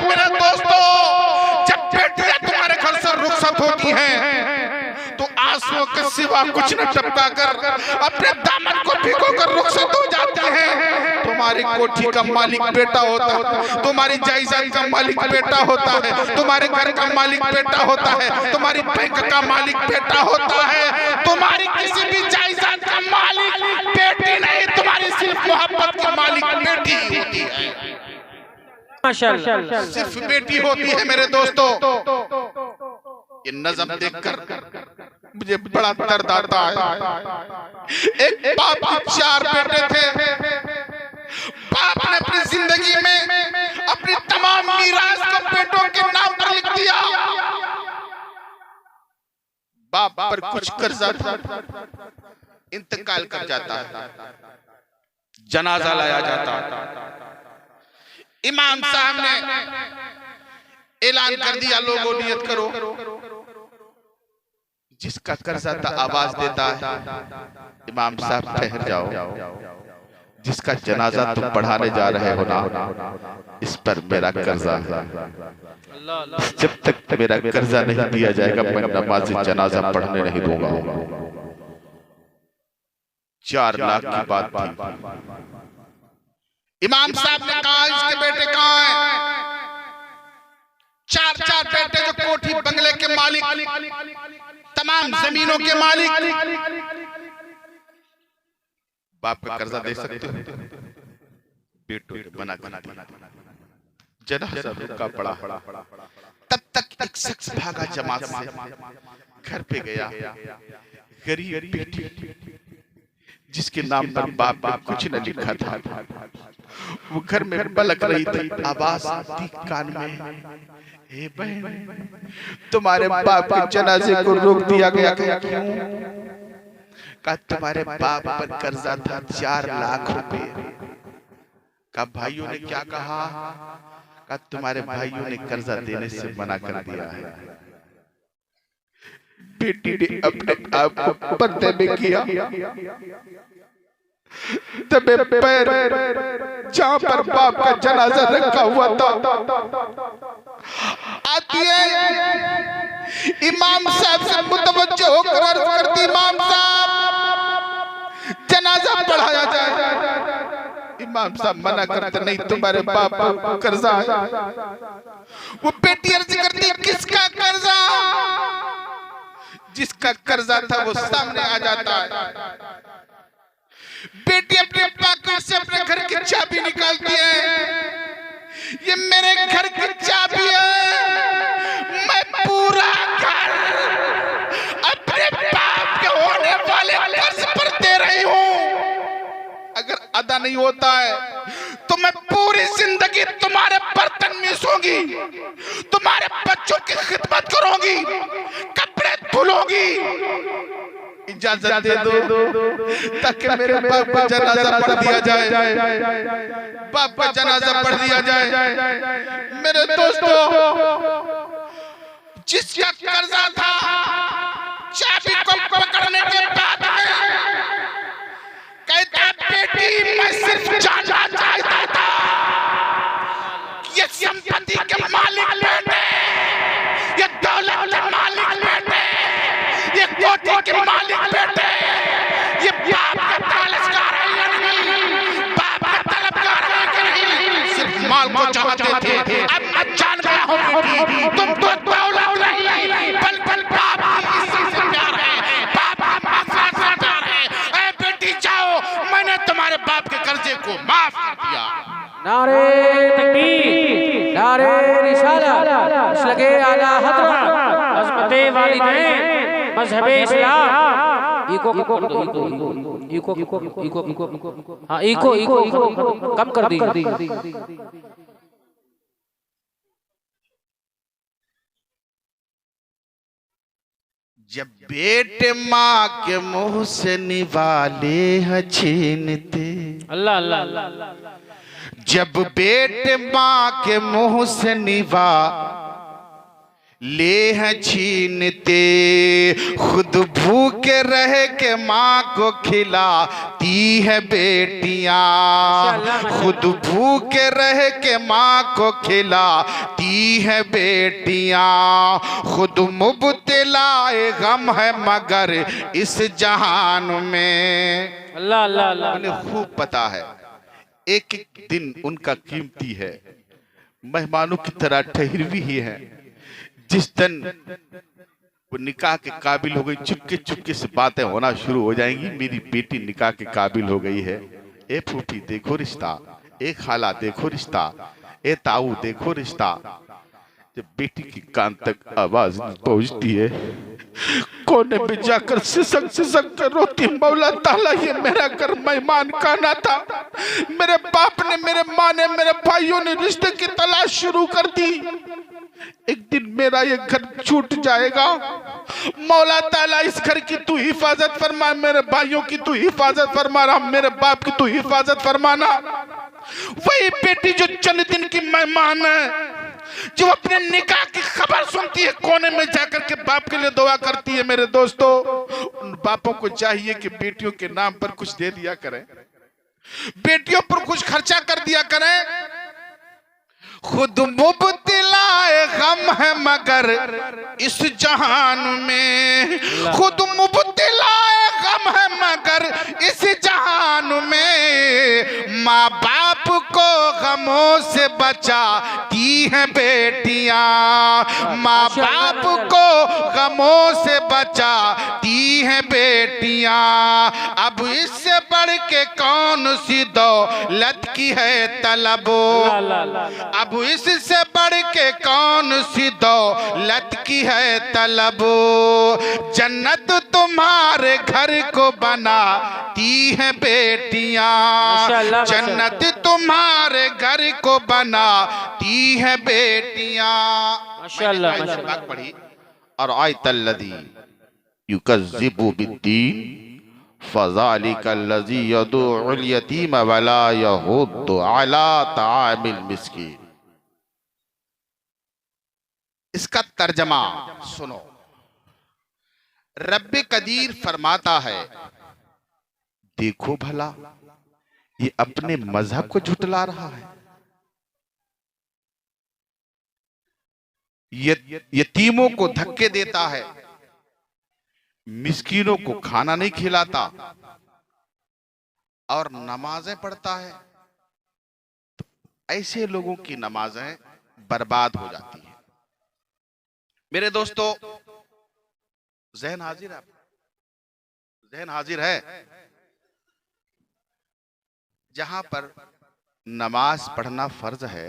मेरे दोस्तों, जब बेटियां तुम्हारे घर से रुखसत होती हैं तो आंसुओं के सिवा कुछ न टपका कर अपने दामन को भिगो कर रुखसत हो जाती हैं। तुम्हारी कोठी का मालिक बेटा होता है, तुम्हारी जायदाद का मालिक बेटा होता है, तुम्हारे घर का मालिक बेटा होता है, तुम्हारी बैंक का मालिक बेटा होता है। तुम्हारी किसी भी जायदाद का मालिक बेटी नहीं, तुम्हारी सिर्फ मोहब्बत का मालिक बेटी होती है, माशाअल्लाह सिर्फ बेटी होती है। मेरे दोस्तों, ये नज़म देखकर मुझे बड़ा दर्द आता है। एक बाप के 4 बेटे थे। बाप ने अपनी जिंदगी में अपनी तमाम मीरास को बेटों के नाम पर लिख दिया। बाप पर कुछ कर्जा था, इंतकाल कर जाता है, जनाजा लाया जाता है। इमाम साहब ने ऐलान कर दिया, लोगों नियत करो। जिसका कर्जा था आवाज देता है, इमाम साहब ठहर जाओ, जिसका जनाजा तुम पढ़ाने जा रहे हो ना, इस पर मेरा कर्जा है। जब तक मेरा कर्जा नहीं दिया जाएगा मैं नमाज जनाजा पढ़ने नहीं दूंगा। 4 लाख की बात थी। इमाम साहब ने कहा, इसके बेटे कहाँ हैं? 4 बेटे जो कोठी बंगले के मालिक, तमाम जमीनों के मालिक। बाप का कर्जा दे सकते हो? बेटों ने मना कर दिया। जनाजा रुका पड़ा। तब तक एक शख्स भागा जमात से, घर पे गया। गरीब बेटी जिसके नाम पर बाप ने कुछ न लिखा था, वो घर में पलक रही थी। आवाज आती कान में, हे बहन, तुम्हारे बाप के जनाजे को रोक दिया गया। क्यों? कहा तुम्हारे बाप पर कर्जा था 4 लाख रुपए। कहा भाइयों ने क्या कहा? कहा तुम्हारे भाइयों ने कर्जा देने से मना कर दिया है। बेटी ने अपने आप को पर्दे में किया, दबे पैर जहां पर बाप का जनाजा रखा हुआ था। आती है इमाम साहब से मुतवज्जो होकर अर्ज करती, इमाम साहब जनाजा पढ़ाया जाए। इमाम साहब मना करते, नहीं तुम्हारे बाप को कर्जा है। वो बेटी अर्ज करती, किसका कर्जा? जिसका कर्जा था वो सामने आ जाता है। बेटी अपने पॉकेट से अपने घर की चाबी निकालती है। ये मेरे घर की चाबी है, मैं पूरा घर अपने बाप के होने वाले कर्ज पर दे रही हूँ। अगर अदा नहीं होता है तो मैं पूरी जिंदगी तुम्हारे बर्तन मिसूंगी, तुम्हारे बच्चों की खिदमत करूंगी, कपड़े धुलूंगी। इजाजत दे दो ताकि मेरे बाप का जनाजा पढ़ दिया जाए, बाप का जनाजा पढ़ दिया जाए। मेरे दोस्तों, जिसका कर्जा था, चाबी को पकड़ने के बाद कहता, बेटी मैं सिर्फ जानना चाहता था ये संपत्ति के मालिक बेटे, ये दौलत के मालिक बेटे, ये कोठी के मालिक बेटे, ये बाप का तालसकार है या नहीं, बाप का तलबगार है या नहीं, सिर्फ माल को चाहते थे। अब मैं जान गया हूँ बेटी, तुम तो दौलत नहीं बल्कि बाप की इज्जत से प्यार है, बाप का मसला से प्यार है। ऐ बेटी जाओ, मैंने तुम्हारे बाप के कर्जे को माफ कर दिया। नारे तकबीर, नारे रिसालत, लगे आला हज़रत अज़मते वालिदैन मज़हबे इस्लाम। इको कर दो, इको हाँ, इको कम कर दी। जब बेटे माँ के मुंह से निवाले हैं छीनते, अल्लाह अल्लाह अल्लाह। जब बेटे माँ के मुंह से निवा ले हैं छीनते, खुद भूखे रह के माँ को खिलाती है बेटियां, खुद भूखे रह के माँ को खिलाती है बेटियां, खुद मुब्तलाए गम है मगर इस जहान में। अल्लाह अल्लाह अल्लाह। उन्हें खूब पता है एक एक दिन उनका कीमती है, मेहमानों की तरह ठहरवी ही है। जिस दिन वो निकाह के काबिल हो गई, चुपके चुपके से बातें होना शुरू हो जाएंगी, मेरी बेटी निकाह के काबिल हो गई है, ए फूफी देखो रिश्ता, ए खाला देखो रिश्ता, ए ताऊ देखो रिश्ता। जब बेटी की कान तक आवाज पहुंचती है, कोने में जाकर सिसक सिसक कर रोती, मौला ताला ये मेरा घर मेहमान खाना था, मेरे बाप ने, मेरे माँ ने, मेरे भाइयों ने रिश्ते की तलाश शुरू कर दी, एक दिन मेरा ये घर छूट जाएगा, मौला ताला इस घर की तू हिफाजत फरमा, मेरे भाइयों की तू हिफाजत फरमा, मेरे बाप की तू हिफाजत फरमाना। वही बेटी जो चंद दिन की मेहमान है, जो अपने निकाह की खबर सुनती है, कोने में जाकर के बाप के लिए दुआ करती है। मेरे दोस्तों, उन बापों को चाहिए कि बेटियों के नाम पर कुछ दे दिया करें, बेटियों पर कुछ खर्चा कर दिया करें। खुद मुब्तलाए गम है मगर इस जहान में, खुद मुब्तलाए गम है मगर इस जहान में, माँ बाप को गमों से बचाती हैं बेटियां, माँ बाप को गमों से बचाती हैं बेटियां। अब इससे बढ़ के कौन सी दौलत की है तलबो, अब इससे बढ़ के कौन सी दौलत की है तलब, जन्नत तुम्हारे घर को बनाती है बेटियां, जन्नत तुम्हारे घर को बनाती है बेटियां। माशाअल्लाह माशाअल्लाह। पढ़ी और आयतल्लज़ी युकज़्ज़िबु बिद्दीन फ़ज़ालिकल्लज़ी यदुउल यतीम वला यहुद्दु अला तामिल मिस्कीन। इसका तर्जमा सुनो। रब्बे कदीर फरमाता है, देखो भला ये अपने मजहब को झुटला रहा है, यतीमों को धक्के देता है, मिस्कीनों को खाना नहीं खिलाता और नमाजें पढ़ता है। तो ऐसे लोगों की नमाजें बर्बाद हो जाती है। मेरे दोस्तों, ज़हन हाजिर है, ज़हन हाजिर है। जहां पर नमाज पढ़ना फर्ज है,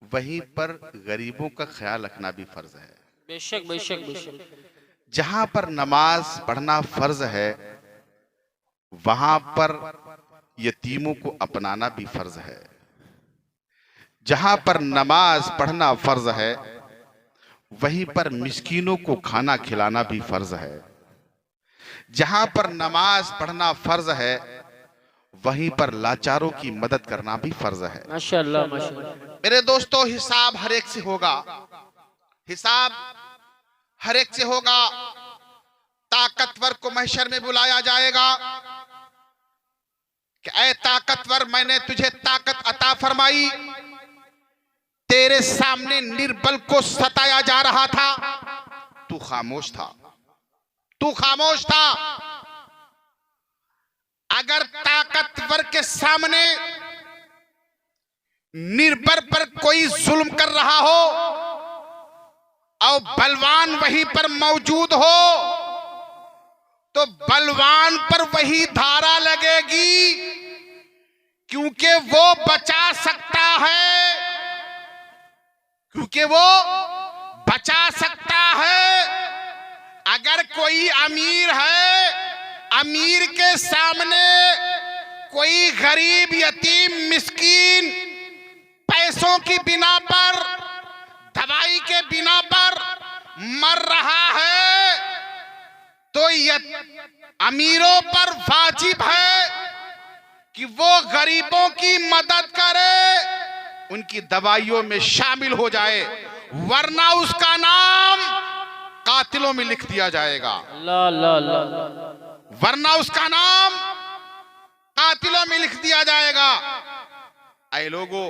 वहीं पर गरीबों का ख्याल रखना भी फर्ज है। बेशक बेशक बेशक। जहां पर नमाज पढ़ना फर्ज है, वहां पर यतीमों को अपनाना भी फर्ज है। जहां पर नमाज पढ़ना फर्ज है, वहीं पर मिस्कीनों को खाना खिलाना भी फर्ज है। जहां पर नमाज पढ़ना फर्ज है, वहीं पर लाचारों की मदद करना भी फर्ज है। माशाअल्लाह माशाअल्लाह। मेरे दोस्तों, हिसाब हर एक से होगा, हिसाब हर एक से होगा। ताकतवर को महशर में बुलाया जाएगा कि ऐ ताकतवर, मैंने तुझे ताकत अता फरमाई, तेरे सामने निर्बल को सताया जा रहा था, तू खामोश था, तू खामोश था। अगर ताकतवर के सामने निर्बल पर कोई जुल्म कर रहा हो और बलवान वहीं पर मौजूद हो, तो बलवान पर वही धारा लगेगी, क्योंकि वो बचा सकता है, क्योंकि वो बचा सकता है। अगर कोई अमीर है, अमीर के सामने कोई गरीब यतीम मिस्कीन पैसों की बिना पर, दवाई के बिना पर मर रहा है, तो अमीरों पर वाजिब है कि वो गरीबों की मदद करे, उनकी दवाइयों में शामिल हो जाए, वरना उसका नाम कातिलों में लिख दिया जाएगा। अल्लाह अल्लाह अल्लाह। वरना उसका नाम कातिलों में लिख दिया जाएगा। ऐ लोगों,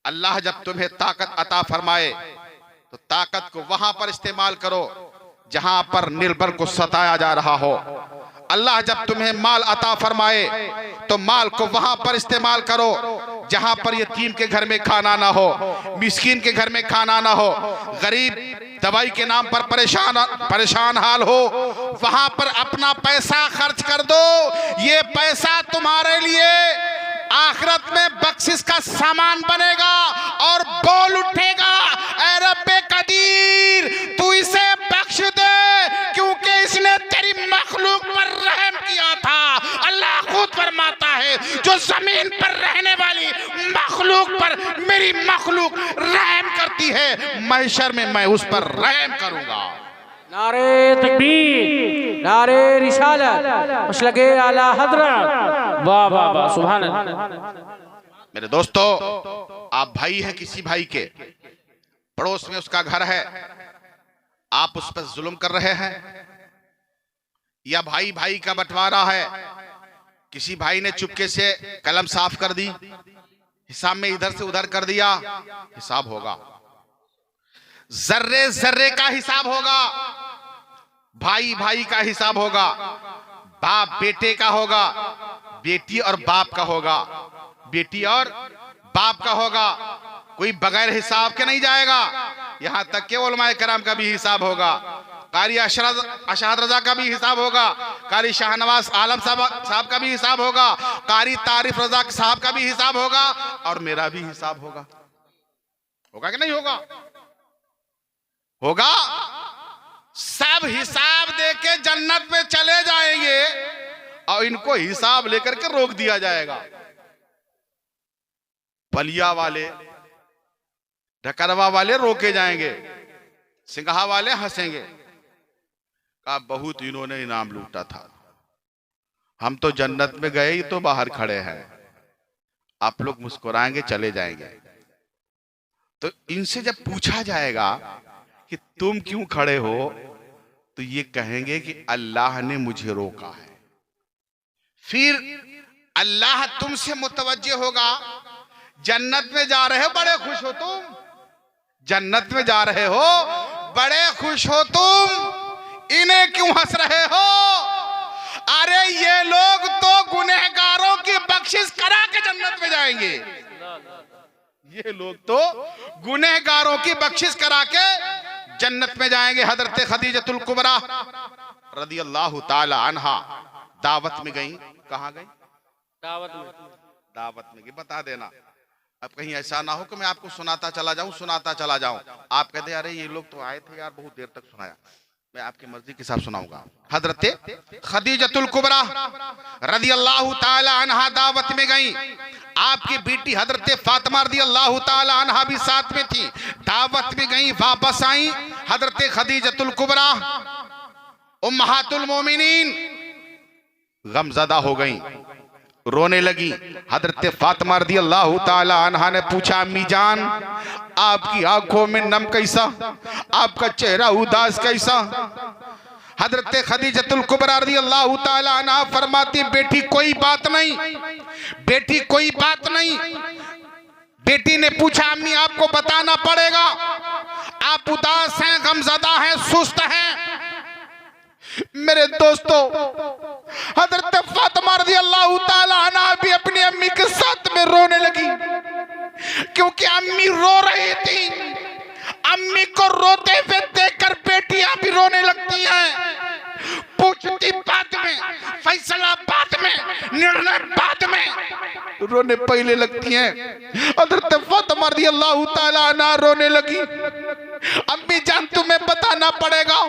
अल्लाह जब तुम्हें ताकत अता फरमाए तो ताकत को वहां पर इस्तेमाल करो जहां पर निर्बल को सताया जा रहा हो। अल्लाह जब तुम्हें माल अता फरमाए तो माल को वहां पर इस्तेमाल करो जहां पर यतीम के घर में खाना ना हो, मिस्कीन के घर में खाना ना हो, गरीब दवाई के नाम पर परेशान हाल हो, वहां पर अपना पैसा खर्च कर दो। ये पैसा तुम्हारे लिए आखिरत में बख्शिश का सामान बनेगा और बोल उठेगा, ऐ रब्बे कदीर तू इसे बख्श दे, क्योंकि इसने तेरी मखलूक पर रहम किया था। अल्लाह खुद फरमाता है, जो जमीन पर रहने वाली मखलूक पर मेरी मखलूक रहम करती है, महशर में मैं उस पर रहम करूंगा। नारे तकबीर, नारे रिसालत, मसलके आला हज़रत। वाह वाह वाह, सुभान अल्लाह। मेरे दोस्तों, आप भाई हैं किसी भाई के, पड़ोस में उसका घर है, आप उस पर जुल्म कर रहे हैं, या भाई भाई का बंटवारा है, किसी भाई ने चुपके से कलम साफ कर दी, हिसाब में इधर से उधर कर दिया, हिसाब होगा, जर्रे जर्रे का हिसाब होगा, भाई भाई का हिसाब होगा, बाप बेटे का होगा, बेटी और बाप का होगा, बेटी और बाप का होगा। कोई बगैर हिसाब के नहीं जाएगा। यहां तक के उलमाए कराम का भी हिसाब होगा, कारी अशहद रजा का भी हिसाब होगा, कारी शाहनवाज आलम साहब का भी हिसाब होगा, कारी तारिफ रजा साहब का भी हिसाब होगा, और मेरा भी हिसाब होगा। होगा कि नहीं होगा? होगा। सब हिसाब देके जन्नत में चले जाएंगे और इनको हिसाब लेकर के रोक दिया जाएगा। बलिया वाले, ढकरवा वाले रोके जाएंगे, सिंघा वाले हंसेंगे, कहा बहुत इन्होंने इनाम लूटा था, हम तो जन्नत में गए ही तो बाहर खड़े हैं, आप लोग मुस्कुराएंगे चले जाएंगे। तो इनसे जब पूछा जाएगा कि तुम क्यों खड़े हो, तो ये कहेंगे कि अल्लाह ने मुझे रोका है। फिर अल्लाह तुमसे मुतवज्जे होगा, जन्नत में जा रहे हो बड़े खुश हो तुम, जन्नत में जा रहे हो बड़े खुश हो तुम, इन्हें क्यों हंस रहे हो? अरे ये लोग तो गुनहगारों की बख्शिश करा के जन्नत में जाएंगे, ये लोग तो गुनहगारों की बख्शिश करा के जन्नत में जाएंगे। हजरत खदीजतुल कुबरा रदी अल्लाह ताला अन्हा दावत में गई। कहाँ गई? दावत में। दावत में गई। बता देना, अब कहीं ऐसा ना हो कि मैं आपको सुनाता चला जाऊं, आप कहते अरे ये लोग तो आए थे यार, बहुत देर तक सुनाया। मैं आपकी मर्जी के साथ सुनाऊंगा। हजरत खदीजतुल कुबरा रदी अल्लाह ताला अन्हा दावत में गई। आपकी बेटी हजरत फातिमा रदी अल्लाह ताला अन्हा भी साथ में थी। दावत में गई, वापस आई। हजरत खदीजतुल कुबरा उम्महातुल मोमिनीन गमज़दा हो गई, रोने लगी। हजरत फातिमा रदी अल्लाह ताला अन्हा ने पूछा, अम्मी जान आपकी आंखों में नम कैसा, आपका चेहरा उदास कैसा? हजरत खदीजतुल कुबरा रदी अल्लाह ताला अन्हा फरमाती, बेटी कोई बात नहीं, बेटी कोई बात नहीं। बेटी ने पूछा, अम्मी आपको बताना पड़ेगा, आप उदास हैं, गमज़दा हैं, सुस्त हैं। मेरे दोस्तों, हजरत फातिमा रज़ी अल्लाह ताला अन्हा भी अपनी अम्मी के साथ में रोने लगी, क्योंकि अम्मी रो रही थी। अम्मी को रोते हुए देखकर बेटियां भी रोने लगती हैं। पूछती बाद में, फैसला बाद में, निर्णय बाद में, रोने पहले लगती हैं। हजरत फातिमा रज़ी अल्लाह ताला अन्हा रोने लगी, अम्मी जान तुम्हें बताना पड़ेगा।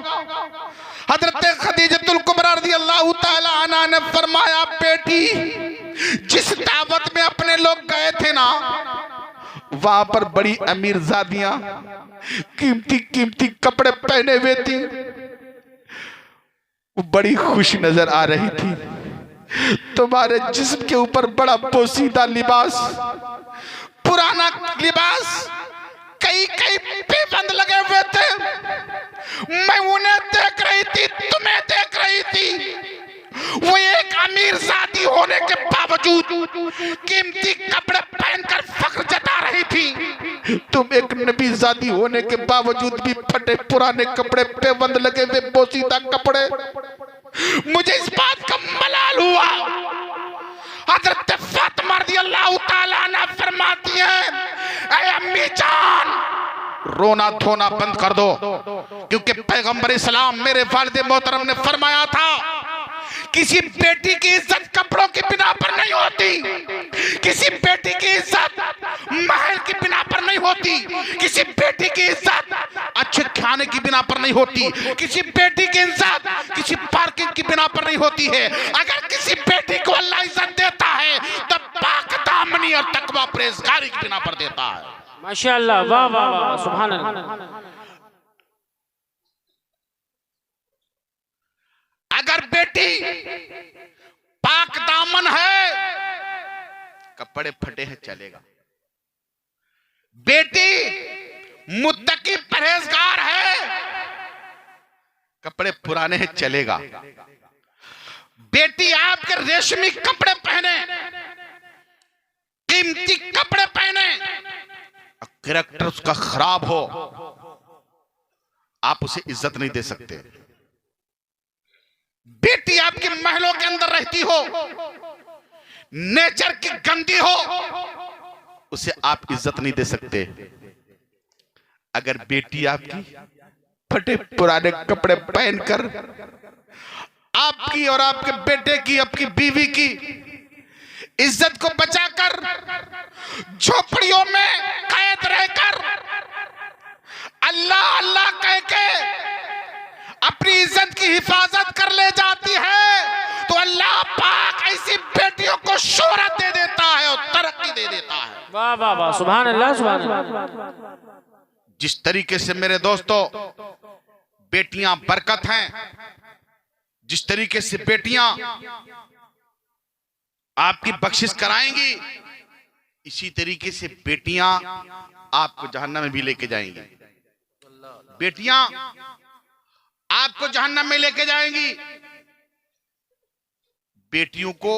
हजरत खदीजतुल कुबरा रज़ी अल्लाह ताला अन्हा ने फरमाया, बेटी जिस दावत में अपने लोग गए थे ना, वहां पर बड़ी अमीरजादियां कीमती कीमती कपड़े पहने हुए थी, वो बड़ी खुश नजर आ रही थी। तुम्हारे जिस्म के ऊपर बड़ा पोसीदा लिबास, पुराना लिबास, कई कई बेबंद लगे हुए थे। मैं उन्हें देख रही थी, तुम्हें देख रही थी। होने के बावजूद कीमती कपड़े पहनकर फख्र जता रही थी। तुम एक नबीजादी होने के बावजूद भी फटे पुराने कपड़े पे बंद लगे हुए बोसीदा कपड़े। मुझे इस बात का मलाल हुआ। हजरत फातिमा रज़ियल्लाहु ताला अन्हा फरमाती हैं, ऐ अम्मी जान, रोना धोना बंद कर दो, क्योंकि पैगंबर इस्लाम मेरे वालिद मोहतरम ने फरमाया था, किसी बेटी की इज्जत कपड़ों की बिना पर नहीं होती, किसी बेटी की इज्जत महल की बिना पर नहीं होती, किसी बेटी की इज्जत अच्छे खाने की बिना पर नहीं होती, किसी बेटी की इज्जत किसी पार्किंग की बिना पर नहीं होती है। अगर किसी बेटी को अल्लाह इज्जत देता है तो पाक दामनी और तकवा परहेजगारी की बिना पर देता है। माशाअल्लाह, वाह वाह वाह, सुभान अल्लाह। अगर बेटी पाक दामन है, कपड़े फटे हैं चलेगा। बेटी मुत्तकी परहेजगार है, कपड़े पुराने हैं चलेगा। बेटी आपके रेशमी कपड़े पहने, कीमती कपड़े पहने, कैरेक्टर उसका खराब हो, आप उसे इज्जत नहीं दे सकते। बेटी आपके महलों के अंदर रहती हो, नेचर की गंदी हो, उसे आप इज्जत नहीं दे सकते। अगर बेटी आपकी फटे पुराने कपड़े पहनकर आपकी और आपके बेटे की, आपकी बीवी की इज्जत को बचाकर झोपड़ियों में कैद रहकर अल्लाह अल्लाह कह के अपनी इज्जत की हिफाजत कर ले जाती है, तो अल्लाह पाक ऐसी बेटियों को शोहरत दे देता है और तरक्की दे देता है। वाह वाह वाह, सुभान अल्लाह, सुभान अल्लाह। जिस तरीके से मेरे दोस्तों बेटियां बरकत हैं, जिस तरीके से बेटियां आपकी बख्शिश कराएंगी, इसी तरीके से बेटियां आपको जहन्नम में भी लेके जाएंगी। बेटियां आपको जहन्नम में लेके जाएंगी। बेटियों को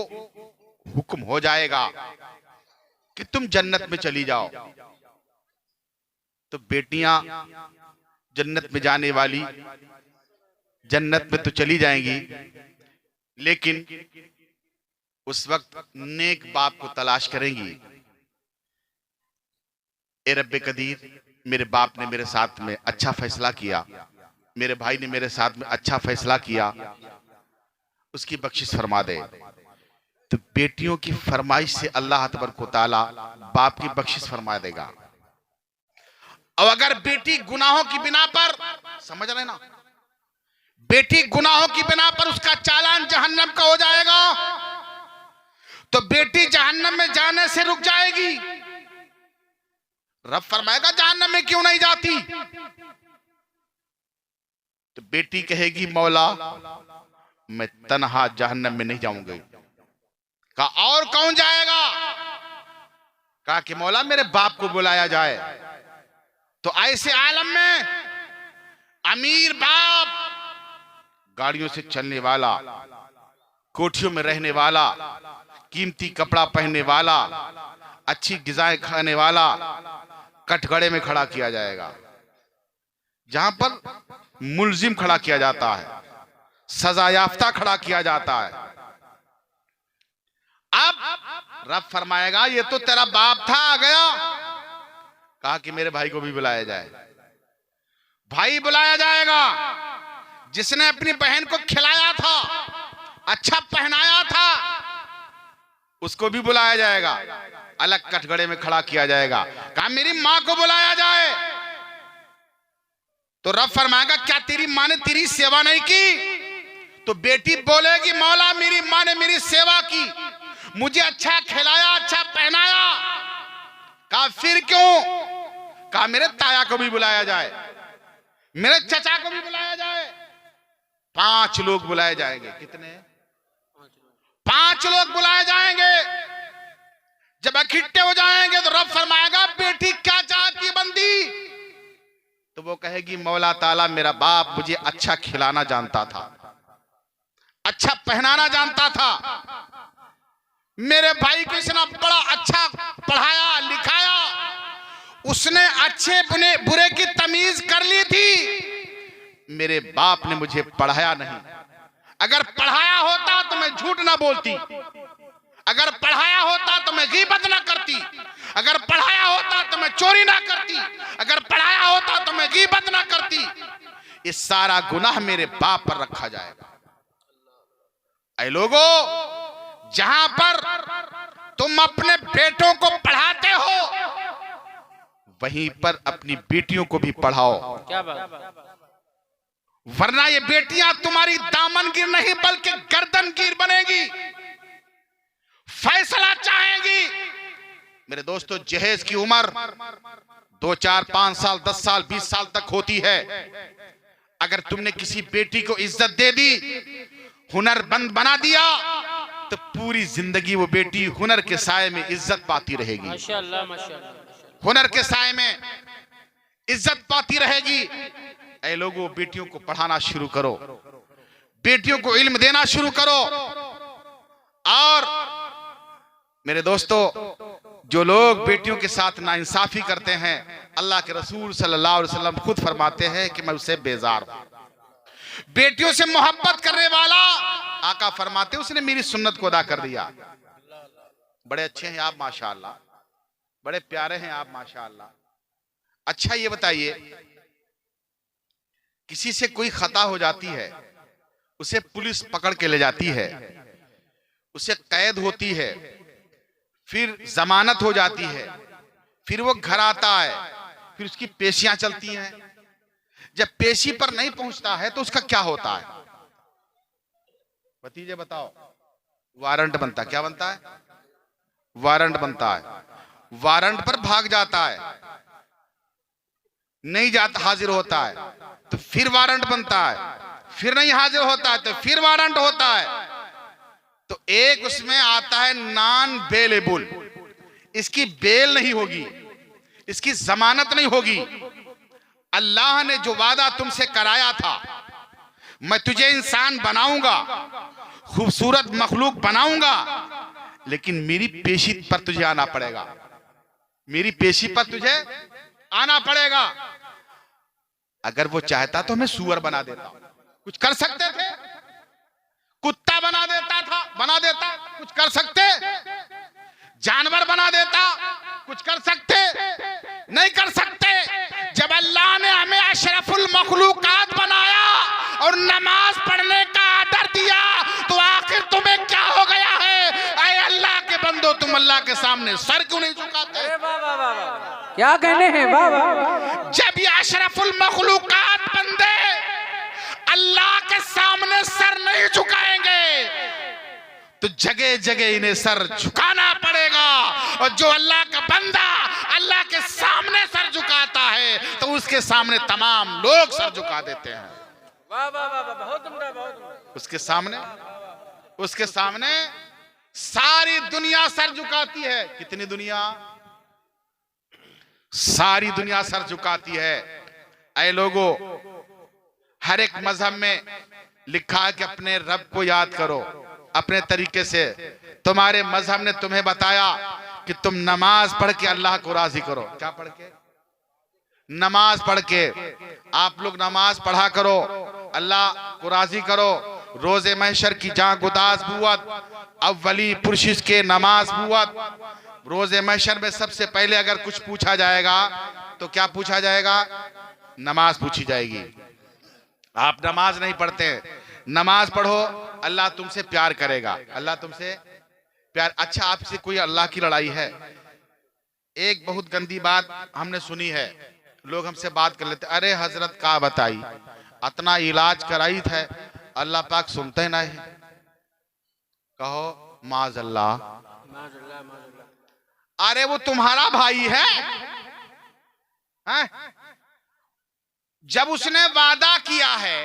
हुक्म हो जाएगा कि तुम जन्नत में चली जाओ, तो बेटियां जन्नत में जाने वाली जन्नत में तो चली जाएंगी, लेकिन उस वक्त नेक बाप को तलाश करेंगी। ए रब्बे कदीर, मेरे बाप ने मेरे साथ में अच्छा फैसला किया, मेरे भाई ने मेरे साथ में अच्छा फैसला किया, उसकी बख्शिश फरमा दे। तो बेटियों की फरमाइश से अल्लाह तबारक व तआला बाप की बख्शिश फरमा देगा। और अगर बेटी गुनाहों की बिना पर, समझ रहे ना, बेटी गुनाहों की बिना पर उसका चालान जहन्नम का हो जाएगा, तो बेटी जहन्नम में जाने से रुक जाएगी। रब फरमाएगा जहन्नम में क्यों नहीं जाती? तो बेटी कहेगी मौला मैं तन्हा जहन्नम में नहीं जाऊंगी। कहा और कौन जाएगा? कहा कि मौला मेरे बाप को बुलाया जाए। तो ऐसे आलम में अमीर बाप, गाड़ियों से चलने वाला, कोठियों में रहने वाला, कीमती कपड़ा पहनने वाला, अच्छी गिज़ाएं खाने वाला, कटघरे में खड़ा किया जाएगा, जहां पर मुल्जिम खड़ा किया जाता है, सजा याफ्ता खड़ा किया जाता है। अब रब फरमाएगा ये तो तेरा बाप था, आ गया। कहा कि मेरे भाई को भी बुलाया जाए। भाई बुलाया जाएगा जिसने अपनी बहन को खिलाया था, अच्छा पहनाया था, उसको भी बुलाया जाएगा, अलग कटघरे में खड़ा किया जाएगा। कहा मेरी मां को बुलाया जाए। तो रब फरमाएगा क्या तेरी मां ने तेरी सेवा नहीं की? तो बेटी बोलेगी मौला मेरी मां ने मेरी सेवा की, मुझे अच्छा खिलाया, अच्छा पहनाया। कहा फिर क्यों? कहा मेरे ताया को भी बुलाया जाए, मेरे चचा को भी बुलाया जाए। 5 लोग बुलाए जाएंगे। कितने? 5 लोग बुलाए जाएंगे। जब इकट्ठे हो जाएंगे तो रब फरमाएगा बेटी क्या चाहती है बंदी? तो वो कहेगी मौला ताला मेरा बाप मुझे अच्छा खिलाना जानता था, अच्छा पहनाना जानता था, मेरे भाई को इसने बड़ा अच्छा पढ़ाया लिखाया, उसने अच्छे बुरे की तमीज कर ली थी। मेरे बाप ने मुझे पढ़ाया नहीं। अगर पढ़ाया होता तो मैं झूठ ना बोलती, अगर पढ़ाया होता तो मैं गीबत ना करती, अगर पढ़ाया होता तो मैं चोरी ना करती, अगर पढ़ाया होता तो मैं गीबत ना करती। ये सारा गुनाह मेरे बाप पर रखा जाएगा। ऐ लोगों, जहां पर तुम अपने बेटों को पढ़ाते हो, वहीं पर अपनी बेटियों को भी पढ़ाओ। क्या बात, वरना ये बेटियां तुम्हारी दामनगिर नहीं बल्कि गर्दनगिर बनेगी, फैसला चाहेंगी। मेरे दोस्तों, जहेज की उम्र 2, 4, 5 साल, 10 साल, 20 साल तक होती है। अगर तुमने किसी बेटी को इज्जत दे दी, हुनरमंद बना दिया, तो पूरी जिंदगी वो बेटी हुनर के साए में इज्जत पाती रहेगी। माशाअल्लाह, माशाअल्लाह। हुनर के साए में इज्जत पाती रहेगी। ऐ लोगों, बेटियों को पढ़ाना शुरू करो, बेटियों को इल्म देना शुरू करो। और मेरे दोस्तों, जो लोग बेटियों के साथ नाइंसाफी करते हैं, अल्लाह के रसूल सल्लल्लाहु अलैहि वसल्लम खुद फरमाते हैं कि मैं उससे बेजार हूं। बेटियों से मोहब्बत करने वाला, आका फरमाते उसने मेरी सुन्नत को अदा कर दिया। बड़े अच्छे हैं आप माशाअल्लाह, बड़े प्यारे हैं आप माशाअल्लाह। अच्छा ये बताइए, किसी से कोई खता हो जाती है, उसे पुलिस पकड़ के ले जाती है, उसे कैद होती है, फिर जमानत हो जाती है, फिर वो घर आता है, फिर उसकी पेशियां चलती हैं। जब पेशी पर नहीं पहुंचता है तो उसका क्या होता है? भतीजे बताओ। वारंट बनता, क्या बनता है? वारंट बनता है। वारंट पर भाग जाता है, नहीं जाता, हाजिर होता है, तो फिर वारंट बनता है, फिर नहीं हाजिर होता है तो फिर वारंट होता है। तो एक उसमें आता है नॉन बेलेबल, इसकी बेल नहीं होगी, इसकी जमानत नहीं होगी। अल्लाह ने जो वादा तुमसे कराया था, मैं तुझे इंसान बनाऊंगा, खूबसूरत मखलूक बनाऊंगा, लेकिन मेरी पेशी पर तुझे आना पड़ेगा, मेरी पेशी पर तुझे आना पड़ेगा। अगर वो चाहता तो हमें सूअर बना देता, कुछ कर सकते थे, कुत्ता बना देता, कुछ कर सकते, जानवर बना देता, कुछ कर सकते, नहीं कर सकते। जब अल्लाह ने हमें अशरफुल मखलूकात बनाया और नमाज पढ़ने का आदर दिया, तो आखिर तुम्हें क्या हो गया है? ऐ अल्लाह के बंदो, तुम अल्लाह के सामने सर क्यों नहीं झुकाते? क्या कहने हैं बाबा? जब ये अशरफुल मखलूकात बंदे अल्लाह के सामने सर नहीं झुकाएंगे, तो जगह जगह इन्हें सर झुकाना पड़ेगा। और जो अल्लाह का बंदा अल्लाह के सामने सर झुकाता है, तो उसके सामने तमाम लोग सर झुका देते हैं। वाह वाह वाह, बहुत उम्दा, बहुत उम्दा। उसके सामने सारी दुनिया सर झुकाती है। कितनी दुनिया? सारी दुनिया सर झुकाती है। ऐ लोगों, हर एक मजहब में लिखा है कि अपने रब को याद करो अपने तरीके से। तुम्हारे मजहब ने तुम्हें बताया कि तुम नमाज पढ़ के अल्लाह को राजी करो। क्या पढ़ के? नमाज पढ़ के। आप लोग नमाज पढ़ा करो, अल्लाह को राजी करो। रोजे महशर की जहां गुदास बुवत, अव्वली पुरशिश के नमाज बुवत। रोजे महशर में सबसे पहले अगर कुछ पूछा जाएगा तो क्या पूछा जाएगा? नमाज पूछी जाएगी। आप नमाज नहीं पढ़ते, नमाज पढ़ो, अल्लाह तुमसे प्यार करेगा, अल्लाह तुमसे प्यार। अच्छा, आपसे कोई अल्लाह की लड़ाई है? एक बहुत गंदी बात हमने सुनी है, लोग हमसे बात कर लेते, अरे हजरत का बताई, इतना इलाज कराई था, अल्लाह पाक सुनते नहीं। कहो माज अल्लाह। अरे वो तुम्हारा भाई है? जब उसने वादा किया है,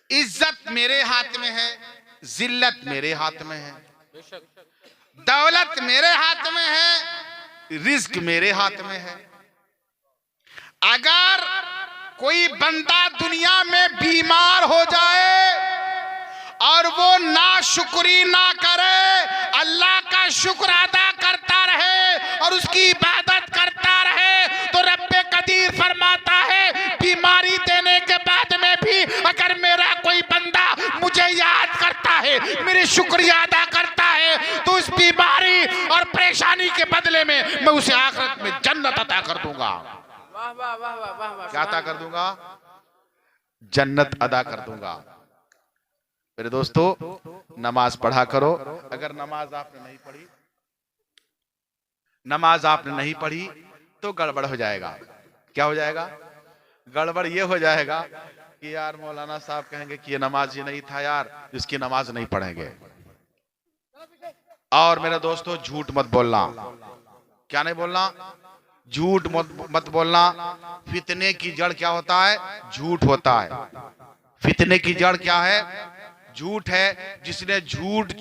इज्जत मेरे हाथ में है, जिल्लत मेरे हाथ में है, दौलत मेरे हाथ में है, रिज्क मेरे हाथ में है। अगर कोई बंदा दुनिया में बीमार हो जाए और वो नाशुक्री ना करे, अल्लाह का शुक्र अदा करता रहे और उसकी इबादत करता रहे, तो रब्बे कदीर फरमाता है बीमारी देने के बाद में भी अगर मेरा कोई बंदा मुझे याद करता है, मेरे शुक्रिया अदा करता है, तो इस बीमारी और परेशानी के बदले में मैं उसे आखिरत में जन्नत अता कर दूंगा। वाह वाह वाह वाह वाह वाह। क्या अता कर दूंगा? जन्नत अदा कर दूंगा। मेरे दोस्तों, नमाज पढ़ा करो। अगर नमाज आपने नहीं पढ़ी तो गड़बड़ हो जाएगा। क्या हो जाएगा? गड़बड़ ये हो जाएगा कि यार मौलाना साहब कहेंगे कि ये नमाज ही नहीं था यार, जिसकी नमाज नहीं पढ़ेंगे। और मेरे दोस्तों, झूठ मत बोलना। क्या नहीं बोलना? झूठ मत बोलना। फितने की जड़ क्या होता है? झूठ होता है। फितने की जड़ क्या है? झूठ है। जिसने झूठ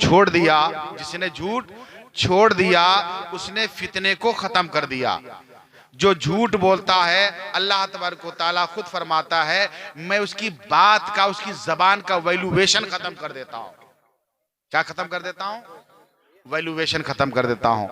छोड़ दिया उसने फितने को खत्म कर दिया। जो झूठ बोलता है, अल्लाह तबारक व तआला खुद फरमाता है मैं उसकी बात का, उसकी जबान का वैल्यूएशन खत्म कर देता हूं। क्या खत्म कर देता हूं? वैल्यूएशन खत्म कर देता हूं।